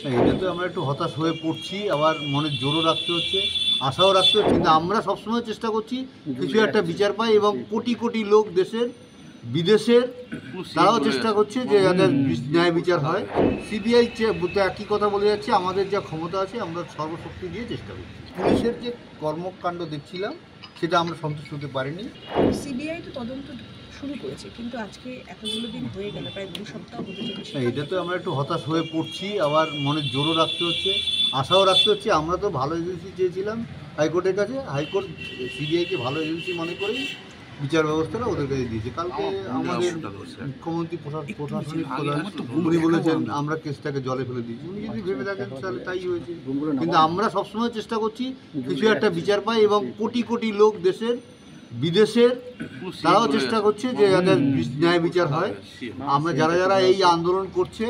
এটা তো আমরা একটু হতাশ হয়ে পড়ছি, আবার মনের জোরও রাখতে হচ্ছে, আশাও রাখতে হচ্ছে, কিন্তু আমরা সবসময় চেষ্টা করছি কিছু একটা বিচার পাই, এবং কোটি কোটি লোক দেশের বিদেশের তারাও চেষ্টা করছে যে যাতে ন্যায় বিচার হয়। সিবিআই একই কথা বলে যাচ্ছে, আমাদের যা ক্ষমতা আছে আমরা সর্বশক্তি দিয়ে চেষ্টা করছি। পুলিশের যে কর্মকাণ্ড দেখছিলাম সেটা আমরা সন্তুষ্ট হতে পারিনি। সিবিআই তো তদন্ত শুরু করেছে, কিন্তু আজকে এতগুলো দিন হয়ে গেল, প্রায় 2 সপ্তাহ হতে চলেছে। এটা তো আমরা একটু হতাশ হয়ে পড়ছি, আবার মনের জোরও রাখতে হচ্ছে, আশাও রাখতে হচ্ছে। আমরা তো ভালো এজেন্সি চেয়েছিলাম হাইকোর্টের কাছে, হাইকোর্ট সিবিআইকে ভালো এজেন্সি মনে করেই বিচার ব্যবস্থাটা ওদের কাছে দিয়েছে। কালকে আমাদের মুখ্যমন্ত্রী প্রশাসনিক প্রধান উনি বলেছেন আমরা কেসটাকে জলে ফেলে দিয়েছি। উনি যদি ভেবে থাকেন তাহলে তাই হয়েছে, কিন্তু আমরা সবসময় চেষ্টা করছি কিছু একটা বিচার পাই, এবং কোটি কোটি লোক দেশের বিদেশের তারাও চেষ্টা করছে যে যাতে ন্যায় বিচার হয়। আমরা যারা যারা এই আন্দোলন করছে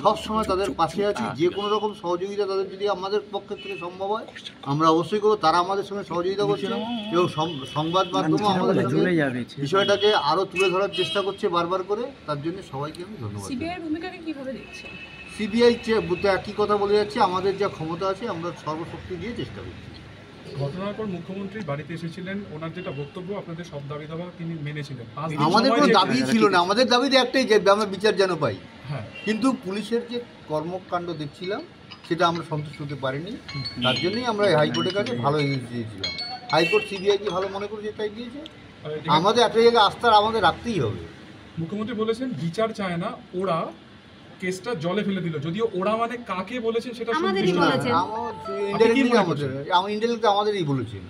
সব সময় তাদের পাশে আছি, যে কোনো রকম সহযোগিতা তাদের যদি আমাদের পক্ষের থেকে সম্ভব হয় আমরা অবশ্যই করবো। তারা আমাদের সঙ্গে সহযোগিতা করছে, এবং সংবাদ মাধ্যমে আমাদের সঙ্গে বিষয়টাকে আরও তুলে ধরার চেষ্টা করছে বারবার করে। তার জন্য সবাইকে আমি ধন্যবাদ। সিবিআই এর ভূমিকাকে কিভাবে দেখছেন? সিবিআই একই কথা বলে যাচ্ছে, আমাদের যা ক্ষমতা আছে আমরা সর্বশক্তি দিয়ে চেষ্টা করছি। ঘটনার পর মুখ্যমন্ত্রী বাড়িতে এসেছিলেন, ওনার যেটা বক্তব্য আপনাদের সব দাবি দাবা তিনি মেনেছিলেন। আমাদের কোনো দাবি ছিল না, আমাদের দাবিতে একটাই যে আমরা বিচার যেন পাই। হ্যাঁ, কিন্তু পুলিশের যে কর্মকাণ্ড দেখছিলাম সেটা আমরা সন্তুষ্ট হতে পারিনি। তার জন্যই আমরা হাইকোর্টের কাছে ভালো এজেন্সি দিয়েছিলাম। হাইকোর্ট সিবিআইকে ভালো মনে করেছে তাই দিয়েছে। আমাদের একটা জায়গায় আস্থা আমাদের রাখতেই হবে। মুখ্যমন্ত্রী বলেছেন বিচার চায় না, ওরা কেসটা জলে ফেলে দিল। যদিও ওরা মানে কাকে বলেছেন সেটা আমাদেরই বলেছেন। ইন্ডিরেক্টলি আমাদেরই বলেছেন।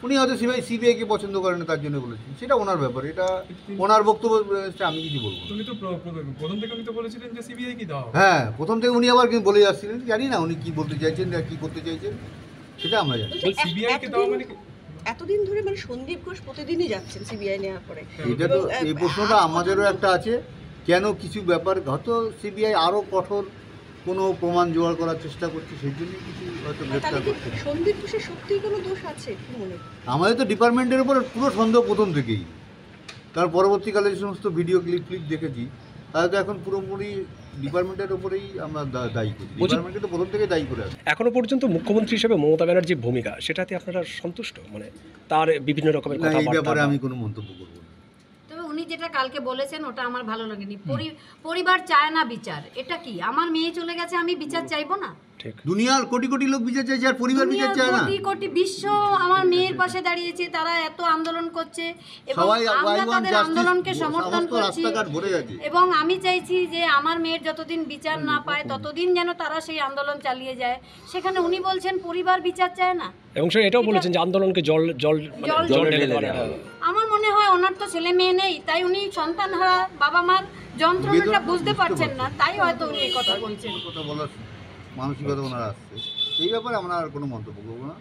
উনি হয়তো সিবিআইকে পছন্দ করেন না তার জন্য বলেছেন, সেটা ওনার ব্যাপার, এটা ওনার বক্তব্য, আমি কিছু বলবো না। তুমি তো প্রথম থেকে উনি তো বলেছিলেন যে সিবিআই কি দাও। হ্যাঁ, প্রথম থেকে উনি আবার কিন্তু বলে যাচ্ছিলেন, জানি না উনি কি বলতে চাইছেন না কি করতে চাইছেন, সেটা আমরা জানি। সিবিআই কে দাও মানে এতদিন ধরে মানে সন্দীপ ঘোষ প্রতিদিনই যাচ্ছেন সিবিআই নেওয়ার পরে। এটা তো এই প্রশ্নটা আমাদেরও একটা আছে, কেন কিছু ব্যাপার হয়তো সিবিআই আরও কঠোর কোনো প্রমাণ জোগাড় করার চেষ্টা করছে, সেই জন্য কিছু হয়তো গ্রেপ্তার করছে। সন্দীপ ঘোষের সত্যিই কোনো দোষ আছে কি মনে? আমাদের তো ডিপার্টমেন্টের উপর পুরো সন্দেহ প্রথম থেকেই, তার পরবর্তীকালে যে সমস্ত ভিডিও ক্লিপ দেখেছি তাহলে তো এখন পুরোপুরি ডিপার্টমেন্টের উপরেই আমরা দায়ী করি। ডিপার্টমেন্টকে তো প্রথম থেকে দায়ী করে আসি। এখনো পর্যন্ত মুখ্যমন্ত্রী হিসেবে মমতা ব্যানার্জির ভূমিকা, সেটাতে আপনারা সন্তুষ্ট? মানে তার বিভিন্ন রকমের এই ব্যাপারে কথাবার্তা আমি কোনো মন্তব্য করব না। তবে উনি যেটা কালকে বলেছেন ওটা আমার ভালো লাগেনি। পরিবার চায় না বিচার, এটা কি? আমার মেয়ে চলে গেছে, আমি বিচার চাইবো না? ঠিক। দুনিয়ার কোটি কোটি লোক বিচার চাইছে, আর পরিবার বিচার চায় না। কোটি কোটি বিশ্ব আমার মেয়ের পাশে দাঁড়িয়েছে, তারা এত আন্দোলন করছে এবং সবাই আমরা তাদের আন্দোলনকে সমর্থন করছি। রাস্তাঘাট ভরে গেছে। এবং আমি চাইছি যে আমার মেয়ের যতদিন বিচার না পায় ততদিন যেন তারা সেই আন্দোলন চালিয়ে যায়। সেখানে উনি বলছেন পরিবার বিচার চায় না, এবং সে এটাও বলেছেন যে আন্দোলনকে জল ঢেলে দেওয়া। আমার মনে হয় ওনার তো ছেলে মেয়ে নেই, তাই উনি সন্তান হারা বাবা মার যন্ত্রণাটা বুঝতে পারছেন না, তাই হয়তো উনি এই কথা বলছেন। কথা বলার মানসিকতা ওনার আসছে, এই ব্যাপারে আমরা আর কোনো মন্তব্য করবো না।